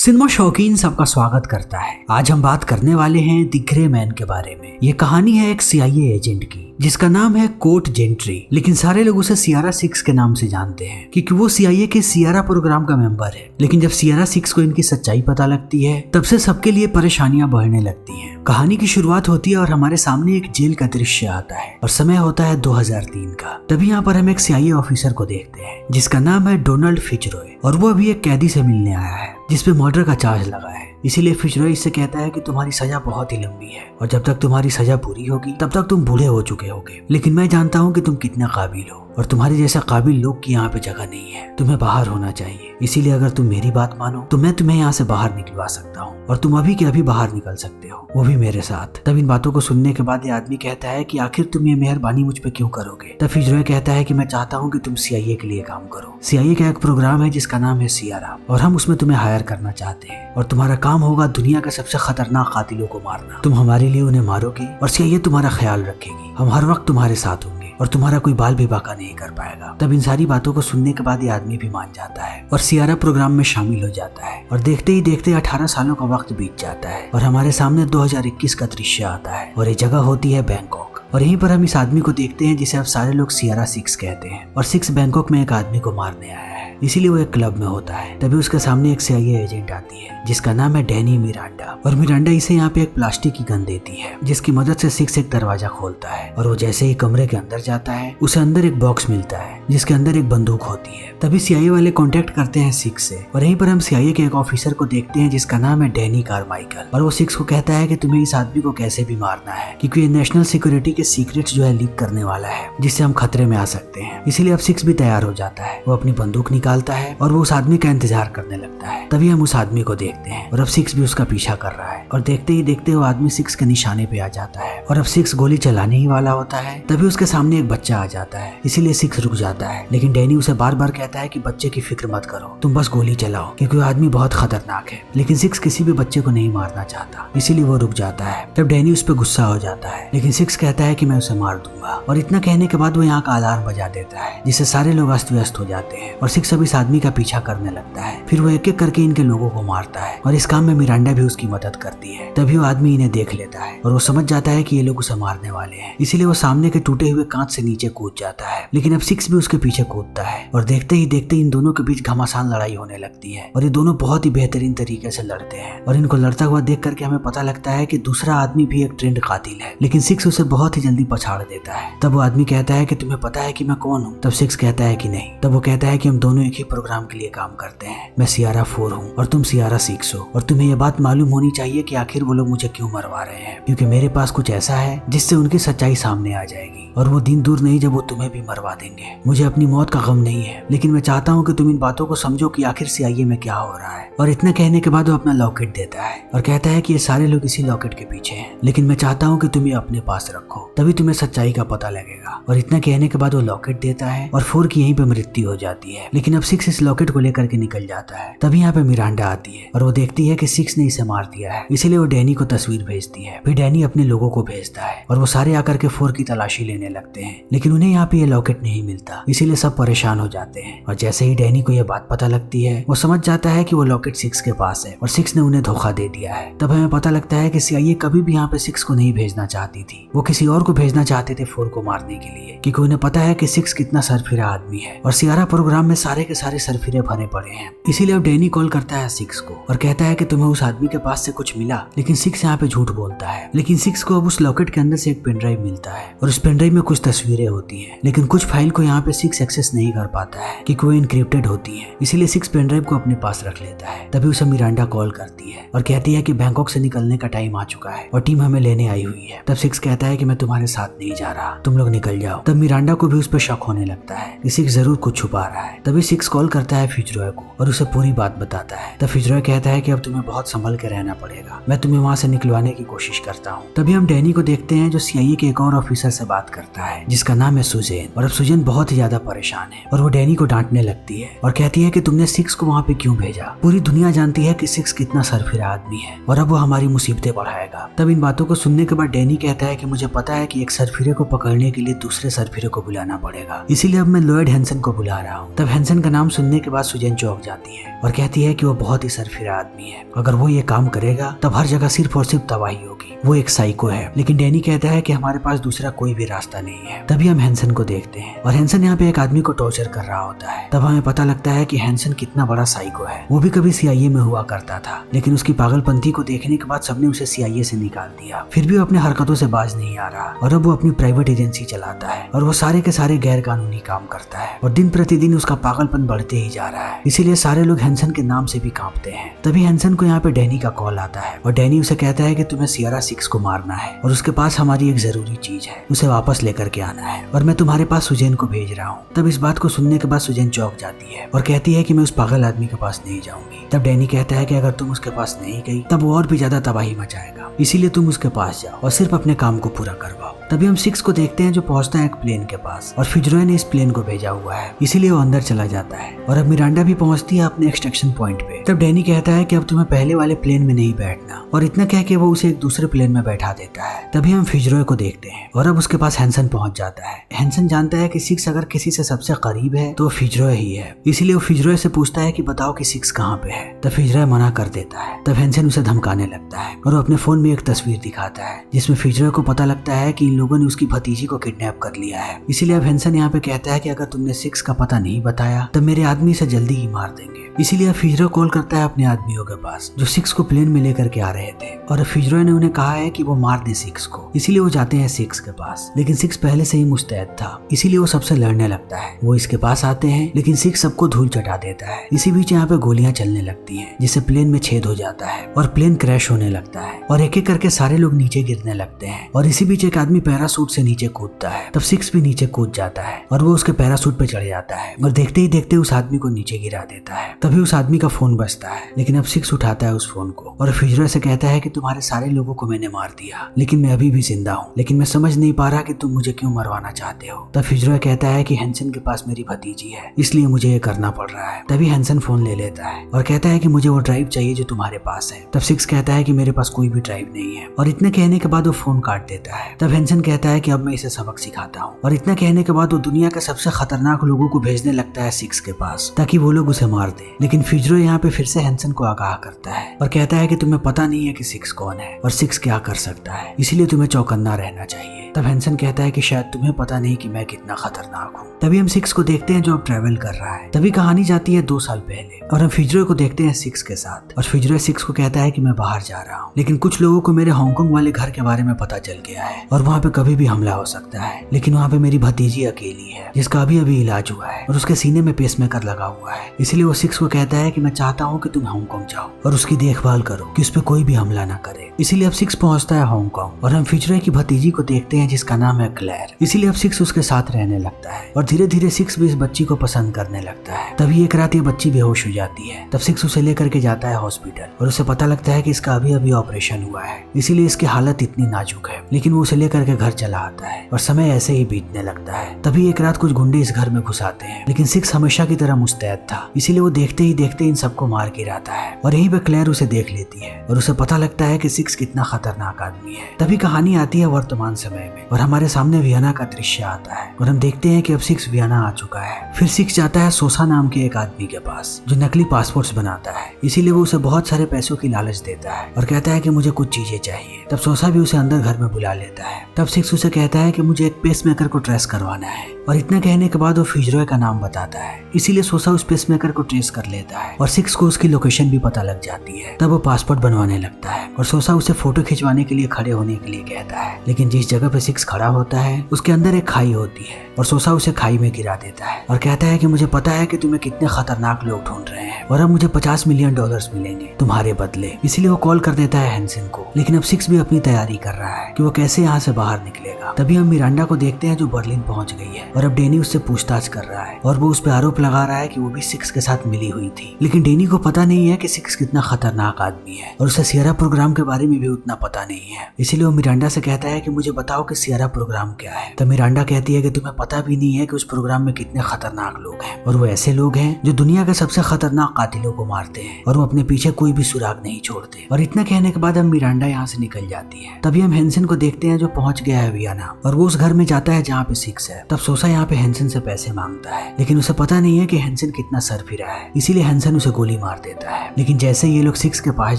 Cinema शौकीन सबका स्वागत करता है। आज हम बात करने वाले हैं द ग्रे मैन के बारे में। ये कहानी है एक CIA एजेंट की जिसका नाम है कोर्ट जेंट्री, लेकिन सारे लोग उसे सियारा 6 के नाम से जानते हैं क्योंकि वो CIA के सियारा प्रोग्राम का मेंबर है। लेकिन जब सियारा 6 को इनकी सच्चाई पता लगती है तब से सबके लिए परेशानियां बढ़ने लगती हैं। कहानी की शुरुआत होती है और हमारे सामने एक जेल का दृश्य आता है और समय होता है 2003 का। तभी यहाँ पर हम एक CIA ऑफिसर को देखते हैं जिसका नाम है डोनाल्ड फिचरॉय और वो अभी एक कैदी से मिलने आया है जिसपे मर्डर का चार्ज लगा है। इसीलिए फिचरॉय इससे कहता है कि तुम्हारी सजा बहुत ही लंबी है और जब तक तुम्हारी सजा पूरी होगी तब तक तुम बूढ़े हो चुके होगे। लेकिन मैं जानता हूँ कि तुम कितना काबिल हो और तुम्हारे जैसा काबिल लोग की यहाँ पे जगह नहीं है। तुम्हें बाहर होना चाहिए। इसीलिए अगर तुम मेरी बात मानो तो मैं तुम्हें यहाँ से बाहर निकलवा सकता हूँ और तुम अभी के अभी बाहर निकल सकते हो, वो भी मेरे साथ। तब इन बातों को सुनने के बाद ये आदमी कहता है कि आखिर तुम ये मेहरबानी मुझ पे क्यों करोगे। तब फिचरॉय कहता है कि मैं चाहता हूँ कि तुम CIA के लिए काम करो। CIA का एक प्रोग्राम है जिसका नाम है सियारा और हम उसमें तुम्हें हायर करना चाहते हैं और तुम्हारा काम होगा दुनिया के सबसे खतरनाक कातिलों को मारना। तुम हमारे लिए उन्हें मारोगे और CIA तुम्हारा ख्याल रखेगी। हम हर वक्त तुम्हारे साथ होंगे और तुम्हारा कोई बाल भी बाका नहीं कर पाएगा। तब इन सारी बातों को सुनने के बाद ये आदमी भी मान जाता है और सियारा प्रोग्राम में शामिल हो जाता है और देखते ही देखते 18 सालों का वक्त बीत जाता है और हमारे सामने 2021 का दृश्य आता है और ये जगह होती है बैंकॉक। और यहीं पर हम इस आदमी को देखते हैं जिसे अब सारे लोग सियारा 6 कहते हैं और 6 बैंकॉक में एक आदमी को मारने आया है, इसीलिए वो एक क्लब में होता है। तभी उसके सामने एक CIA एजेंट आती है जिसका नाम है डैनी मिरांडा और मिरांडा इसे यहाँ पे एक प्लास्टिक की गन देती है जिसकी मदद से 6 एक दरवाजा खोलता है और वो जैसे ही कमरे के अंदर जाता है उसे अंदर एक बॉक्स मिलता है जिसके अंदर एक बंदूक होती है। तभी CIA वाले कांटेक्ट करते हैं 6 से और यहीं पर हम CIA के एक ऑफिसर को देखते हैं जिसका नाम है डैनी कारमाइकल और वो 6 को कहता है कि तुम्हें इस आदमी को कैसे भी मारना है क्योंकि ये नेशनल सिक्योरिटी के सीक्रेट्स जो है लीक करने वाला है जिससे हम खतरे में आ सकते हैं। इसीलिए अब 6 भी तैयार हो जाता है। वो अपनी बंदूक निकालता है और वो उस आदमी का इंतजार करने लगता है। तभी हम उस आदमी को देखते हैं और अब 6 भी उसका पीछा कर रहा है और देखते ही देखते वो आदमी 6 के निशाने पे आ जाता है और अब 6 गोली चलाने ही वाला होता है। तभी उसके सामने एक बच्चा आ जाता है, इसीलिए 6 रुक जाता है। लेकिन डैनी उसे बार बार कहता है कि बच्चे की फिक्र मत करो, तुम बस गोली चलाओ क्योंकि वो आदमी बहुत खतरनाक है। लेकिन 6 किसी भी बच्चे को नहीं मारना चाहता, इसीलिए वो रुक जाता है। तब डैनी उस पर गुस्सा हो जाता है लेकिन 6 कहता है कि मैं उसे मार दूंगा और इतना कहने के बाद वो यहाँ का अलार्म बजा देता है जिससे सारे लोग अस्त व्यस्त हो जाते हैं और 6 अब इस आदमी का पीछा करने लगता है। फिर वो एक एक करके इनके लोगों को मारता है और इस काम में मिरांडा भी उसकी मदद करती है। तभी वो आदमी इन्हें देख लेता है और वो समझ जाता है कि ये लोग उसे मारने वाले हैं, इसीलिए वो सामने के टूटे हुए कांच से नीचे कूद जाता है। लेकिन अब 6 भी उसके पीछे कूदता है और देखते ही देखते इन दोनों के बीच घमासान लड़ाई होने लगती है और ये दोनों बहुत ही बेहतरीन तरीके से लड़ते हैं और इनको लड़ता हुआ देख करके हमें पता लगता है कि दूसरा आदमी भी एक ट्रेंड कातिल है। लेकिन 6 उसे बहुत ही जल्दी पछाड़ देता है। तब वो आदमी कहता है कि तुम्हें पता है कि मैं कौन हूँ। तब 6 कहता है कि नहीं। तब वो कहता है कि हम दोनों एक ही प्रोग्राम के लिए काम करते हैं, मैं सियारा 4 हूँ और तुम सियारा 6 हो और तुम्हें ये बात मालूम होनी चाहिए कि आखिर वो लोग मुझे क्यों मरवा रहे हैं क्योंकि मेरे पास कुछ ऐसा है जिससे उनकी सच्चाई सामने आ जाएगी और वो दिन दूर नहीं जब वो तुम्हें भी मरवा देंगे। मुझे अपनी मौत का गम नहीं है लेकिन मैं चाहता हूँ कि तुम इन बातों को समझो कि आखिर CIA में क्या हो रहा है। और इतना कहने के बाद वो अपना लॉकेट देता है और कहता है कि ये सारे लोग इसी लॉकेट के पीछे हैं लेकिन मैं चाहता हूँ कि तुम ये अपने पास रखो, तभी तुम्हें सच्चाई का पता लगेगा। और इतना कहने के बाद वो लॉकेट देता है और 4 की यहीं पे मृत्यु हो जाती है। लेकिन अब 6 इस लॉकेट को लेकर के निकल जाता है। तभी यहाँ पे मिरांडा आती है और वो देखती है कि 6 ने इसे मार दिया है, इसीलिए वो डैनी को तस्वीर भेजती है। फिर डैनी अपने लोगों को भेजता है और वो सारे आकर के 4 की तलाशी लेने लगते हैं लेकिन उन्हें यहाँ पे ये लॉकेट नहीं मिलता, इसीलिए सब परेशान हो जाते हैं। और जैसे ही डैनी को ये बात पता लगती है वो समझ जाता है कि वो लॉकेट 6 के पास है और 6 ने उन्हें धोखा दे दिया है। तब हमें पता लगता है कि CIA कभी भी यहाँ पे 6 को नहीं भेजना चाहती थी, वो किसी और को भेजना चाहते थे 4 को मारने के लिए क्योंकि उन्हें पता है कि 6 कितना सरफिरा आदमी है और सियारा प्रोग्राम में सारे के सारे सरफिरे भरे पड़े हैं। इसीलिए अब डैनी कॉल करता है 6 को और कहता है कि तुम्हें उस आदमी के पास से कुछ मिला। लेकिन 6 यहाँ पे झूठ बोलता है। लेकिन 6 को अब उस लॉकेट के अंदर से एक पेन ड्राइव मिलता है और उस पेन ड्राइव में कुछ तस्वीरें होती है लेकिन कुछ फाइल को यहाँ पे 6 एक्सेस नहीं कर पाता है क्योंकि वो इनक्रिप्टेड होती है, इसीलिए 6 पेन ड्राइव को अपने पास रख लेता है। तभी उसे मिरांडा कॉल करती है और कहती है कि बैंकॉक से निकलने का टाइम आ चुका है और टीम हमें लेने आई हुई है। तब 6 कहता है कि मैं तुम्हारे साथ नहीं जा रहा, तुम लोग निकल जाओ। तब मिरांडा को भी उस पर शक होने लगता है कि 6 जरूर कुछ छुपा रहा है। तभी 6 कॉल करता है फिचरॉय को और उसे पूरी बात बताता है। तब फिचरॉय कहता है कि अब तुम्हें बहुत संभल के रहना पड़ेगा, मैं तुम्हें वहां से निकलवाने की कोशिश करता हूँ। तभी हम डैनी को देखते हैं जो CIA के एक और ऑफिसर से बात कर करता है जिसका नाम है सुजेन। और अब सुजेन बहुत ही ज्यादा परेशान है और वो डैनी को डांटने लगती है और कहती है कि तुमने सिक्स को वहाँ पे क्यों भेजा। पूरी दुनिया जानती है कि सिक्स कितना सरफिरा आदमी है और अब वो हमारी मुसीबतें बढ़ाएगा। तब इन बातों को सुनने के बाद डैनी कहता है कि मुझे पता है कि एक सरफिरे को पकड़ने के लिए दूसरे सरफिरे को बुलाना पड़ेगा, इसीलिए अब मैं लॉयड हैंसन को बुला रहा हूँ। तब हैंसन का नाम सुनने के बाद सुजेन चौंक जाती है और कहती है कि वो बहुत ही सरफिरा आदमी है, अगर वो ये काम करेगा तब हर जगह सिर्फ और सिर्फ तबाही होगी, वो एक साइको है। लेकिन डैनी कहता है कि हमारे पास दूसरा कोई भी रास्ता नहीं है। तभी हम हैंसन को देखते हैं और हैंसन यहाँ पे एक आदमी को टॉर्चर कर रहा होता है। तब हमें पता लगता है कि हैंसन कितना बड़ा साइको है। वो भी कभी CIA में हुआ करता था, लेकिन उसकी पागलपंती को देखने के बाद सबने उसे CIA से निकाल दिया। फिर भी वो अपने हरकतों से बाज नहीं आ रहा और अब वो अपनी प्राइवेट एजेंसी चलाता है और वो सारे के सारे गैर कानूनी काम करता है और दिन प्रतिदिन उसका पागलपन बढ़ते ही जा रहा है। इसीलिए सारे लोग हैंसन के नाम से भी कांपते हैं। तभी हैंसन को यहाँ पे डैनी का कॉल आता है और डैनी उसे कहता है कि तुम्हें सियरा 6 को मारना है और उसके पास हमारी एक जरूरी चीज है, उसे वापस लेकर के आना है और मैं तुम्हारे पास सुजेन को भेज रहा हूँ। तब इस बात को सुनने के बाद सुजेन चौंक जाती है और कहती है कि मैं उस पागल आदमी के पास नहीं जाऊंगी। तब डैनी कहता है कि अगर तुम उसके पास नहीं गई तब वो और भी ज्यादा तबाही मचाएगा, इसीलिए तुम उसके पास जाओ और सिर्फ अपने काम को पूरा करवाओ। तभी हम 6 को देखते हैं जो पहुंचता है एक प्लेन के पास और फिजरोय ने इस प्लेन को भेजा हुआ है, इसीलिए वो अंदर चला जाता है और अब मिरांडा भी पहुंचती है अपने एक्सट्रैक्शन पॉइंट पे। तब डैनी कहता है कि अब तुम्हें पहले वाले प्लेन में नहीं बैठना और इतना कह के वो उसे एक दूसरे प्लेन में बैठा देता है। तभी हम फिजरोय को देखते हैं और अब उसके पास हैंसन पहुंच जाता है। हैंसन जानता है कि 6 अगर किसी से सबसे करीब है तो फिजरोय ही है, इसीलिए वो फिजरोय से पूछता है कि बताओ कि 6 कहाँ पे है। तब फिजरोय मना कर देता है। तब हैंसन उसे धमकाने लगता है और वो अपने फोन में एक तस्वीर दिखाता है जिसमें फिजरोय को पता लगता है कि इन लोगों ने उसकी भतीजी को किडनैप कर लिया है। इसीलिए अब हैंसन यहाँ पे कहता है कि अगर तुमने 6 का पता नहीं बताया तब मेरे आदमी से जल्दी ही मार देंगे। इसीलिए फिजरोय कॉल करता है अपने आदमियों के पास जो 6 को प्लेन में लेकर के आ रहे थे और फिजरोय ने उन्हें कहा है कि वो मार दे 6 को। इसीलिए वो जाते हैं 6 के पास, लेकिन 6 पहले से ही मुस्तैद था, इसीलिए वो सबसे लड़ने लगता है। वो इसके पास आते हैं लेकिन 6 सबको धूल चटा देता है। इसी बीच यहाँ पे गोलियां चलने लगती हैं जिससे प्लेन में छेद हो जाता है और प्लेन क्रैश होने लगता है और एक एक करके सारे लोग नीचे गिरने लगते हैं और इसी बीच एक आदमी पैरासूट से नीचे कूदता है। तब 6 भी नीचे कूद जाता है और वो उसके पैरासूट पे चढ़ जाता है और देखते ही देखते उस आदमी को नीचे गिरा देता है। तभी उस आदमी का फोन बजता है, लेकिन अब 6 उठाता है उस फोन को और फिजरोय से कहता है कि तुम्हारे सारे लोगों को मैंने मार दिया, लेकिन मैं अभी भी जिंदा हूँ, लेकिन मैं समझ नहीं पा रहा कि तुम मुझे क्यों मरवाना चाहते हो। तब फिजरोय कहता है कि हैंसन के पास मेरी भतीजी है, इसलिए मुझे ये करना पड़ रहा है। तभी हैंसन फोन ले लेता है और कहता है कि मुझे वो ड्राइव चाहिए जो तुम्हारे पास है। तब 6 कहता है कि मेरे पास कोई भी ड्राइव नहीं है और इतने कहने के बाद वो फोन काट देता है। तब हैंसन कहता है कि अब मैं इसे सबक सिखाता हूँ और इतना कहने के बाद वो दुनिया के सबसे खतरनाक लोगों को भेजने लगता है 6 के पास ताकि वो लोग उसे मार दे। लेकिन फिजरोय यहाँ पे फिर से हैंसन को आगाह करता है और कहता है कि तुम्हें पता नहीं है कि 6 कौन है और 6 क्या कर सकता है, इसलिए तुम्हें चौकन्ना रहना चाहिए। तब हैंसन कहता है कि शायद तुम्हें पता नहीं कि मैं कितना खतरनाक हूँ। तभी हम 6 को देखते हैं जो अब ट्रेवल कर रहा है। तभी कहानी जाती है 2 साल पहले और हम फिजरोय को देखते हैं 6 के साथ और फिजरोय 6 को कहता है कि मैं बाहर जा रहा हूँ, लेकिन कुछ लोगों को मेरे हांगकांग वाले घर के बारे में पता चल गया है और वहाँ पे कभी भी हमला हो सकता है। लेकिन वहाँ पे मेरी भतीजी अकेली है जिसका अभी अभी इलाज हुआ है और उसके सीने में पेसमेकर लगा हुआ है। इसलिए वो 6 को कहता है कि मैं चाहता हूँ कि तुम हांगकांग जाओ और उसकी देखभाल करो कि उस पर कोई भी हमला ना करे। इसीलिए अब 6 पहुंचता है हांगकांग और हम फिजरोय की भतीजी को देखते हैं जिसका नाम है क्लेयर। इसीलिए अब 6 उसके साथ रहने लगता है और धीरे धीरे 6 भी इस बच्ची को पसंद करने लगता है। तभी एक रात ये बच्ची बेहोश हो जाती है। तब 6 उसे लेकर के जाता है हॉस्पिटल और उसे पता लगता है कि इसका अभी अभी ऑपरेशन हुआ है, इसीलिए इसकी हालत इतनी नाजुक है। लेकिन वो उसे लेकर के घर चला आता है और समय ऐसे ही बीतने लगता है। तभी एक रात कुछ गुंडे इस घर में घुस आते हैं, लेकिन 6 हमेशा की तरह मुस्तैद था, इसीलिए वो देखते ही देखते इन सबको मार गिराता है और यहीं पे क्लेयर उसे देख लेती है और उसे पता लगता है कि 6 कितना खतरनाक आदमी है। तभी कहानी आती है वर्तमान समय में और हमारे सामने वियना का दृश्य आता है और हम देखते हैं कि अब 6 वियना आ चुका है। फिर 6 जाता है सोसा नाम के एक आदमी के पास जो नकली पासपोर्ट्स बनाता है, इसीलिए वो उसे बहुत सारे पैसों की लालच देता है और कहता है कि मुझे कुछ चीजें चाहिए। तब सोसा भी उसे अंदर घर में बुला लेता है। तब 6 उसे कहता है कि मुझे एक पेसमेकर को ट्रेस करवाना है और इतना कहने के बाद वो फिजरोय का नाम बताता है, इसीलिए सोसा उस पेसमेकर को ट्रेस कर लेता है और 6 को उसकी लोकेशन भी पता लग जाती है। तब वो पासपोर्ट बनवाने लगता है और सोसा उसे फोटो खिंचवाने के लिए खड़े होने के लिए कहता है, लेकिन जिस जगह पे 6 खड़ा होता है उसके अंदर एक खाई होती है और सोसा उसे खाई में गिरा देता है और कहता है कि मुझे पता है कि तुम्हें कितने खतरनाक लोग ढूंढ रहे हैं और अब मुझे $50 मिलियन मिलेंगे तुम्हारे बदले। इसीलिए वो कॉल कर देता है हैंसन को, लेकिन अब सिक्स भी अपनी तैयारी कर रहा है कि वो कैसे यहाँ से बाहर निकलेगा। तभी हम मिरांडा को देखते हैं जो बर्लिन पहुंच गई है और अब डेनी उससे पूछताछ कर रहा है और वो उस पर आरोप लगा रहा है कि वो भी सिक्स के साथ मिली हुई थी। लेकिन डेनी को पता नहीं है कि सिक्स कितना खतरनाक आदमी है और उसे सियरा प्रोग्राम के बारे में भी उतना पता नहीं है। इसीलिए वो मिरांडा से कहता है कि मुझे बताओ कि सियरा प्रोग्राम क्या है। तो मिरांडा कहती है कि तुम्हें पता भी नहीं है कि उस प्रोग्राम में कितने खतरनाक लोग हैं और वो ऐसे लोग हैं जो दुनिया के सबसे खतरनाक कातिलों को मारते हैं और वो अपने पीछे कोई भी सुराग नहीं छोड़ते। और इतना कहने के बाद हम मिरांडा यहाँ से निकल जाती है। तभी हम हेंसन को देखते हैं जो पहुंच गया है वियना और वो उस घर में जाता है जहाँ पे सिक्स है। तब सोसा यहाँ पे हेंसन से पैसे मांगता है, लेकिन उसे पता नहीं है कि हेंसन कितना सरफिरा है, इसीलिए हेंसन उसे गोली मार देता है। लेकिन जैसे ये लोग सिक्स के पास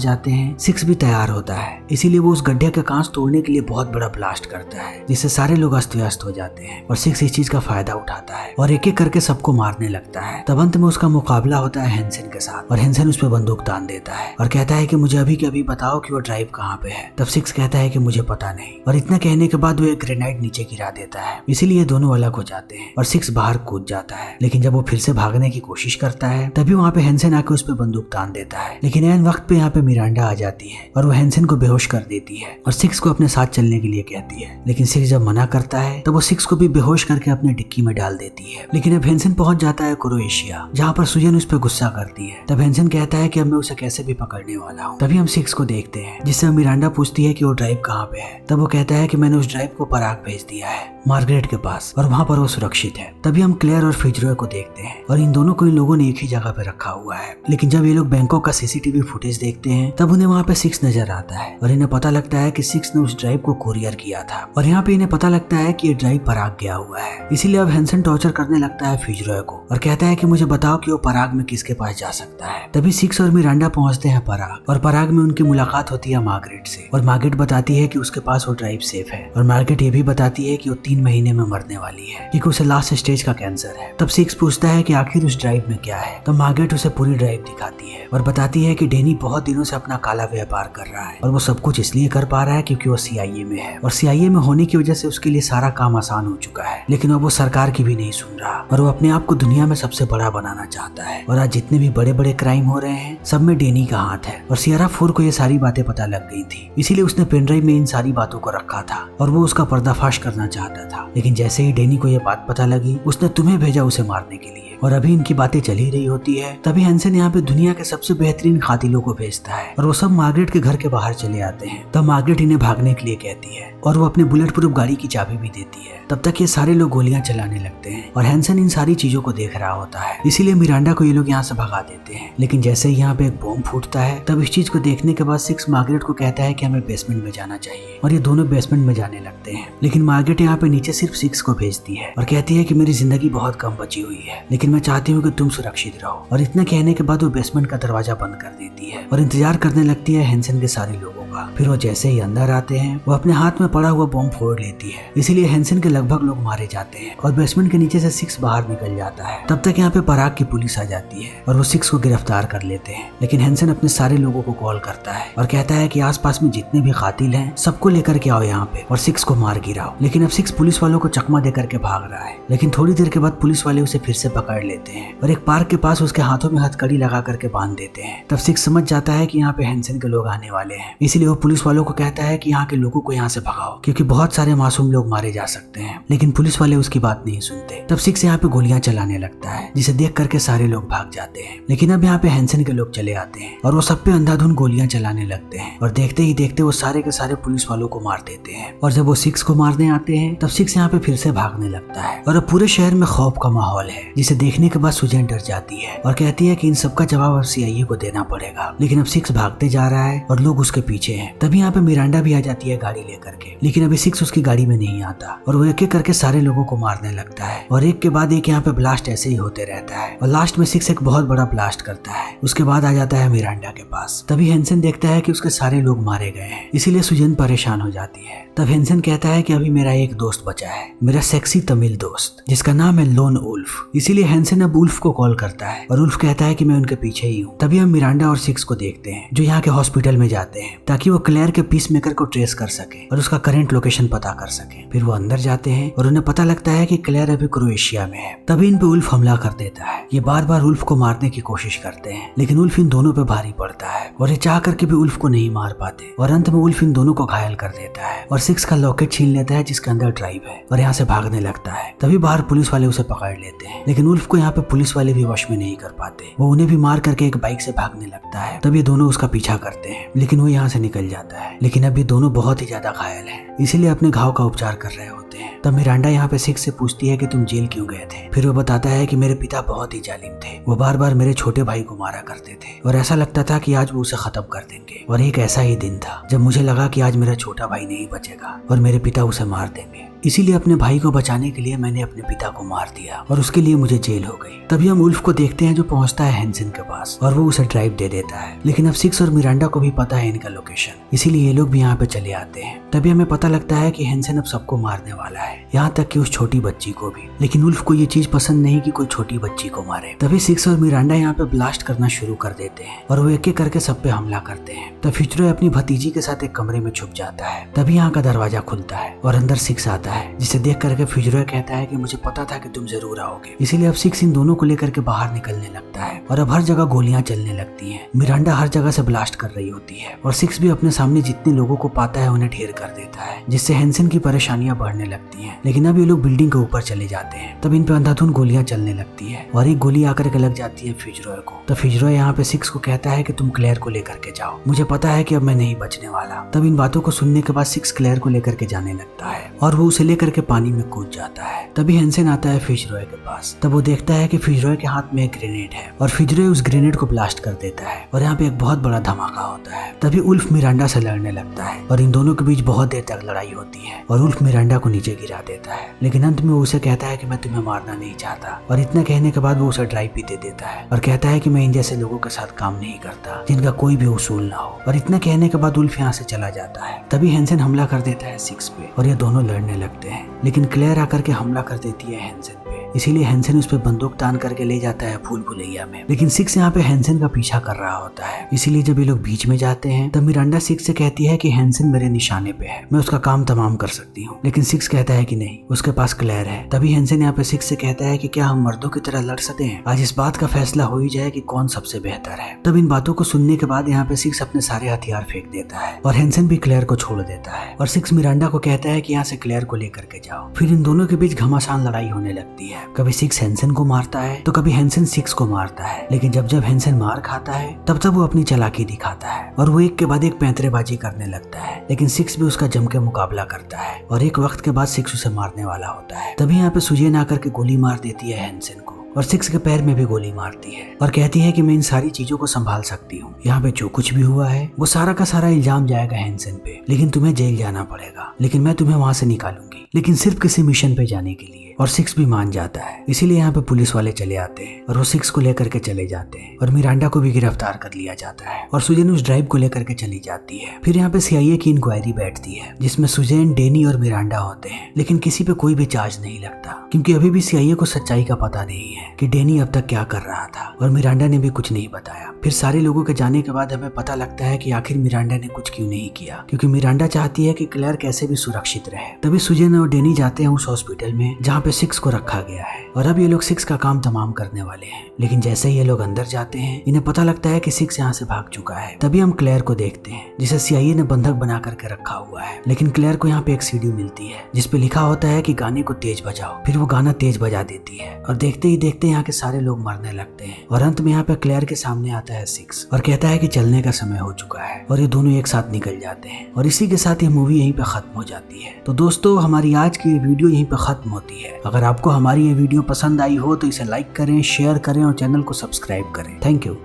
जाते हैं, सिक्स भी तैयार होता है, इसीलिए वो उस गड्ढे का कांच तोड़ने के लिए बहुत बड़ा ब्लास्ट करता है, जिससे सारे लोग अस्त व्यस्त हो जाते हैं और सिक्स इस चीज का फायदा उठाता है और एक एक करके सबको मारने लगता है। तब अंत में उसका मुकाबला होता है हेंसन के साथ और हेंसन उस पर बंदूक तान देता है और कहता है कि मुझे अभी के अभी बताओ कि वो ड्राइव कहाँ पे है। तब सिक्स कहता है कि मुझे पता नहीं और इतना कहने के बाद वो एक ग्रेनाइड नीचे गिरा देता है, इसीलिए दोनों अलग हो जाते हैं और सिक्स बाहर कूद जाता है। लेकिन जब वो फिर से भागने की कोशिश करता है तभी वहाँ पे हेंसन आके उस पर बंदूक तान देता है। लेकिन ऐन वक्त पे यहाँ पे मिरांडा आ जाती है और वो हेंसन को बेहोश कर देती है और सिक्स को अपने साथ चलने के लिए कहती है। लेकिन सिक्स जब मना करता है तब वो सिक्स को भी बेहोश करके अपने डिक्की में डाल देती है। लेकिन अब हेंसन पहुंच जाता है क्रोएशिया, जहाँ पर सुजन उस पर गुस्सा करती है। तब हेंसन कहता है कि अब मैं उसे कैसे भी पकड़ने वाला हूँ। तभी हम सिक्स को देखते हैं, जिससे मिरांडा पूछती है कि वो ड्राइव कहाँ पे है। तब वो कहता है कि मैंने उस ड्राइव को पराग भेज दिया है मार्गरेट के पास और वहाँ पर वो सुरक्षित है। तभी हम क्लेयर और फिजरोय को देखते हैं और इन दोनों को इन लोगों ने एक ही जगह पे रखा हुआ है। लेकिन जब ये लोग बैंकॉक का सीसीटीवी फुटेज देखते हैं तब उन्हें वहाँ पे सिक्स नजर आता है और इन्हें पता लगता है कि सिक्स ने उस ड्राइव को कोरियर किया था और यहाँ पे इन्हें पता लगता है कि ये ड्राइव पराग गया हुआ है। इसीलिए अब हेंसन टॉर्चर करने लगता है फिजरोय को और कहता है कि मुझे बताओ कि वो पराग में किसके पास जा सकता है। तभी सिक्स और मिरांडा पहुंचते हैं पराग और पराग में उनकी मुलाकात होती है मार्गरेट से और मार्गरेट बताती है कि उसके पास वो ड्राइव सेफ है और मार्गरेट ये भी बताती है कि वो 3 महीने में मरने वाली है क्योंकि उसे लास्ट स्टेज का कैंसर है। तब सिक्स पूछता है कि आखिर उस ड्राइव में क्या है। तो मार्गरेट उसे पूरी ड्राइव दिखाती है और बताती है कि डेनी बहुत दिनों से अपना काला व्यापार कर रहा है और वो सब कुछ इसलिए कर पा रहा है क्योंकि वो CIA में है और CIA में होने की वजह से उसके लिए सारा काम आसान हो चुका है। लेकिन अब वो सरकार की भी नहीं सुन रहा और वो अपने आप को दुनिया में सबसे बड़ा बनाना चाहता है और आज जितने भी बड़े बड़े क्राइम हो रहे हैं सब में डेनी का हाथ है। और सियरा 4 को ये सारी बातें पता लग गई थी, इसीलिए उसने पेनड्राइव में इन सारी बातों को रखा था और वो उसका पर्दाफाश करना चाहता था। लेकिन जैसे ही डेनी को ये बात पता लगी उसने तुम्हें भेजा उसे मारने के लिए और अभी इनकी बातें चल ही रही होती है। तभी हेंसन यहाँ पे दुनिया के सबसे बेहतरीन कातिलों को भेजता है और वो सब मार्गरेट के घर के बाहर चले आते हैं। तब मार्गरेट इन्हें भागने के लिए कहती है और वो अपने बुलेट प्रूफ गाड़ी की चाबी भी देती है। तब तक ये सारे लोग गोलियां चलाने लगते हैं और हेंसन इन सारी चीजों को देख रहा होता है, इसीलिए मिरांडा को ये लोग यहाँ से भगा देते हैं। लेकिन जैसे ही यहाँ पे एक बॉम्ब फूटता है तब इस चीज को देखने के बाद सिक्स मार्गरेट को कहता है कि हमें बेसमेंट में जाना चाहिए और ये दोनों बेसमेंट में जाने लगते हैं। लेकिन मार्गरेट यहाँ पे नीचे सिर्फ सिक्स को भेजती है और कहती है कि मेरी जिंदगी बहुत कम बची हुई है, लेकिन मैं चाहती हूँ कि तुम सुरक्षित रहो। और इतना कहने के बाद वो बेसमेंट का दरवाजा बंद कर देती है और इंतजार करने लगती है हेंसन के सारे लोगों का। फिर वो जैसे ही अंदर आते हैं वो अपने हाथ में पड़ा हुआ बॉम्ब फोड़ लेती है, इसीलिए हेंसन के लगभग लोग मारे जाते हैं और बेसमेंट के नीचे से सिक्स बाहर निकल जाता है। तब तक यहाँ पे पराग की पुलिस आ जाती है और वो सिक्स को गिरफ्तार कर लेते हैं। लेकिन हेंसन अपने सारे लोगों को कॉल करता है और कहता है कि आसपास में जितने भी कातिल हैं सबको लेकर के आओ यहाँ पे और सिक्स को मार गिराओ। लेकिन अब सिक्स पुलिस वालों को चकमा दे करके भाग रहा है। लेकिन थोड़ी देर के बाद पुलिस वाले उसे फिर से पकड़ लेते हैं और एक पार्क के पास उसके हाथों में हथकड़ी लगा करके बांध देते हैं। तब सिक्स समझ जाता है कि यहाँ पे हेंसन के लोग आने वाले हैं, इसीलिए वो पुलिस वालों को कहता है कि यहाँ के लोगों को यहाँ से भगाओ क्योंकि बहुत सारे मासूम लोग मारे जा सकते हैं। लेकिन पुलिस वाले उसकी बात नहीं सुनते। तब सिक्स यहाँ पे गोलियां चलाने लगता है जिसे देख करके सारे लोग भाग जाते हैं। लेकिन अब यहाँ पे हेंसन के लोग चले आते हैं और वो सब पे अंधाधुंध गोलियां चलाने लगते हैं और देखते ही देखते वो सारे के सारे पुलिस वालों को मार देते हैं। और जब वो सिक्स को मारने आते हैं तब सिक्स यहाँ पे फिर से भागने लगता है और अब पूरे शहर में खौफ का माहौल है, जिसे देखने के बाद सुजैन डर जाती है और कहती है कि इन सबका जवाब अब CIA को देना पड़ेगा। लेकिन अब सिक्स भागते जा रहा है और लोग उसके पीछे हैं। तभी यहाँ पे मिरांडा भी आ जाती है गाड़ी लेकर के, लेकिन अभी सिक्स उसकी गाड़ी में नहीं आता और वो एक एक करके सारे लोगों को मारने लगता है और एक के बाद एक यहाँ पे ब्लास्ट ऐसे ही होते रहता है और लास्ट में सिक्स एक बहुत बड़ा ब्लास्ट करता है। उसके बाद आ जाता है मिरांडा के पास। तभी हेंसन देखता है कि उसके सारे लोग मारे गए हैं, इसीलिए सुजैन परेशान हो जाती है। तब हेंसन कहता है कि अभी मेरा एक दोस्त दोस्त बचा है, मेरा सेक्सी तमिल दोस्त जिसका नाम है लोन उल्फ। इसीलिए हैंसन अब उल्फ को कॉल करता है और उल्फ कहता है कि मैं उनके पीछे ही हूँ। तभी हम मिरांडा और सिक्स को देखते हैं जो यहाँ के हॉस्पिटल में जाते हैं ताकि वो क्लेयर के पीसमेकर को ट्रेस कर सके और उसका करंट लोकेशन पता कर सके। फिर वो अंदर जाते हैं और उन्हें पता लगता है कि क्लेयर अभी क्रोएशिया में है। तभी इन पे उल्फ हमला कर देता है। ये बार बार उल्फ को मारने की कोशिश करते हैं लेकिन उल्फ इन दोनों पे भारी पड़ता है और ये चाह करके भी उल्फ को नहीं मार पाते और अंत में उल्फ इन दोनों को घायल कर देता है और सिक्स का लॉकेट छीन लेता है जिसके अंदर ड्राइव है और यहाँ से भागने लगता है। तभी बाहर पुलिस वाले उसे पकड़ लेते हैं लेकिन उल्फ को यहाँ पे पुलिस वाले भी वश में नहीं कर पाते। वो उन्हें भी मार करके एक बाइक से भागने लगता है। तब ये दोनों उसका पीछा करते हैं लेकिन वो यहाँ से निकल जाता है। लेकिन अब ये दोनों बहुत ही ज्यादा घायल हैं, इसीलिए अपने घाव का उपचार कर रहे होते हैं। तब मिरांडा यहाँ पे सिक्स से पूछती है कि तुम जेल क्यों गए थे। फिर वो बताता है कि मेरे पिता बहुत ही जालिम थे, वो बार बार मेरे छोटे भाई को मारा करते थे और ऐसा लगता था कि आज वो उसे खत्म कर देंगे। और एक ऐसा ही दिन था जब मुझे लगा कि आज मेरा छोटा भाई नहीं बचेगा और मेरे पिता उसे मार देंगे। इसीलिए अपने भाई को बचाने के लिए मैंने अपने पिता को मार दिया और उसके लिए मुझे जेल हो गई। तभी हम उल्फ को देखते हैं जो पहुंचता है हैंसन के पास और वो उसे ड्राइव दे देता है। लेकिन अब सिक्स और मिरांडा को भी पता है इनका लोकेशन, इसीलिए ये लोग भी यहाँ पे चले आते हैं। तभी हमें पता लगता है कि हैंसन अब सबको मारने वाला है, यहाँ तक कि उस छोटी बच्ची को भी। लेकिन उल्फ को ये चीज पसंद नहीं कि कोई छोटी बच्ची को मारे। तभी सिक्स और मिरांडा यहाँ पे ब्लास्ट करना शुरू कर देते हैं और वो एक एक करके सब पे हमला करते हैं। तब फिजरो अपनी भतीजी के साथ एक कमरे में छुप जाता है। तभी यहाँ का दरवाजा खुलता है और अंदर सिक्स आता है, जिसे देख करके फिजरो कहता है कि मुझे पता था कि तुम जरूर आओगे। इसीलिए अब सिक्स इन दोनों को लेकर के बाहर निकलने लगता है और अब हर जगह गोलियां चलने लगती हैं। मिरांडा हर जगह से ब्लास्ट कर रही होती है और सिक्स भी अपने सामने जितने लोगों को पाता है उन्हें ढेर कर देता है, जिससे हैंसन की परेशानियां बढ़ने लगती हैं। लेकिन अब ये लोग बिल्डिंग के ऊपर चले जाते हैं। तब इन पे अंधाधुंध गोलियां चलने लगती है और एक गोली आकर के लग जाती है फिजरो को। तो फिजरो यहाँ पे सिक्स को कहता है कि तुम क्लेयर को लेकर के जाओ, मुझे पता है कि अब मैं नहीं बचने वाला। तब इन बातों को सुनने के बाद सिक्स क्लेयर को लेकर के जाने लगता है और वो उसे लेकर के पानी में कूद जाता है। तभी हैंसन आता है फिजरो के पास। तब वो देखता है कि फिजरो के हाथ में एक ग्रेनेड है और फिजरो उस ग्रेनेड को ब्लास्ट कर देता है और यहाँ पे एक बहुत बड़ा धमाका होता है। तभी उल्फ मिरांडा से लड़ने लगता है और इन दोनों के बीच बहुत देर तक लड़ाई होती है और उल्फ मिरांडा को नीचे गिरा देता है। लेकिन अंत में वो उसे कहता है कि मैं तुम्हें मारना नहीं चाहता और इतना कहने के बाद वो उसे ड्राइव भी दे देता है और कहता है कि मैं इन जैसे लोगों के साथ काम नहीं करता जिनका कोई भी उसूल ना हो। और इतना कहने के बाद उल्फ यहाँ से चला जाता है। तभी हैंसन हमला कर देता है सिक्स पे और ये दोनों लड़ने लगते हैं। लेकिन क्लेयर आकर के हमला कर देती है हैंसन पे, इसीलिए हैंसन उस पे बंदूक तान करके ले जाता है भूल भुलैया में। लेकिन सिक्स यहाँ पे हैंसन का पीछा कर रहा होता है। इसीलिए जब ये लोग बीच में जाते हैं तब मिरांडा सिक्स से कहती है कि हैंसन मेरे निशाने पे है, मैं उसका काम तमाम कर सकती हूँ। लेकिन सिक्स कहता है कि नहीं, उसके पास क्लेयर है। तभी हैंसन यहाँ पे सिक्स से कहता है कि क्या हम मर्दों की तरह लड़ सकते हैं, आज इस बात का फैसला हो ही जाए कि कौन सबसे बेहतर है। तब इन बातों को सुनने के बाद यहाँ पे सिक्स अपने सारे हथियार फेंक देता है और हैंसन भी क्लेयर को छोड़ देता है और सिक्स मिरांडा को कहता है कि यहाँ से क्लेयर को लेकर के जाओ। फिर इन दोनों के बीच घमासान लड़ाई होने लगती है। कभी सिक्स हैंसन को मारता है तो कभी हैंसन सिक्स को मारता है। लेकिन जब जब हैंसन मार खाता है तब तब वो अपनी चालाकी दिखाता है और वो एक के बाद एक पैंतरेबाजी करने लगता है। लेकिन सिक्स भी उसका जम के मुकाबला करता है और एक वक्त के बाद सिक्स उसे मारने वाला होता है। तभी यहाँ पे सुजेन आकर के गोली मार देती है हैंसन को और सिक्स के पैर में भी गोली मारती है और कहती है कि मैं इन सारी चीजों को संभाल सकती हूँ। यहाँ पे जो कुछ भी हुआ है वो सारा का सारा इल्जाम जाएगा हैंसन पे, लेकिन तुम्हें जेल जाना पड़ेगा, लेकिन मैं तुम्हें वहां से निकालूंगी, लेकिन सिर्फ किसी मिशन पे जाने के लिए। और सिक्स भी मान जाता है। इसीलिए यहाँ पे पुलिस वाले चले आते हैं और वो सिक्स को लेकर के चले जाते हैं और मिरांडा को भी गिरफ्तार कर लिया जाता है और सुजेन उस ड्राइव को लेकर के चली जाती है। फिर यहाँ पे CIA की इंक्वायरी बैठती है जिसमें सुजेन, डेनी और मिरांडा होते हैं। लेकिन किसी पे कोई भी चार्ज नहीं लगता क्योंकि अभी भी CIA को सच्चाई का पता नहीं है कि डेनी अब तक क्या कर रहा था और मिरांडा ने भी कुछ नहीं बताया। फिर सारे लोगों के जाने के बाद हमें पता लगता है कि आखिर मिरांडा ने कुछ क्यों नहीं किया, क्योंकि मिरांडा चाहती है कि क्लेयर कैसे भी सुरक्षित रहे। तभी सुजेन और डेनी जाते हैं उस हॉस्पिटल में जहाँ पे सिक्स को रखा गया है और अब ये लोग सिक्स का काम तमाम करने वाले हैं। लेकिन जैसे ही ये लोग अंदर जाते हैं इन्हें पता लगता है कि सिक्स यहाँ से भाग चुका है। तभी हम क्लेयर को देखते हैं जिसे CIA ने बंधक बना करके रखा हुआ है। लेकिन क्लेयर को यहाँ पे एक CD मिलती है जिसपे लिखा होता है कि गाने को तेज बजाओ। फिर वो गाना तेज बजा देती है और देखते ही देखते यहाँ के सारे लोग मरने लगते हैं और अंत में यहाँ पे क्लेयर के सामने आता है सिक्स और कहता है कि चलने का समय हो चुका है और ये दोनों एक साथ निकल जाते हैं और इसी के साथ ये मूवी यहीं पे खत्म हो जाती है। तो दोस्तों हमारी आज की ये वीडियो यहीं पे खत्म होती है। अगर आपको हमारी ये वीडियो पसंद आई हो तो इसे लाइक करें, शेयर करें और चैनल को सब्सक्राइब करें। Thank you.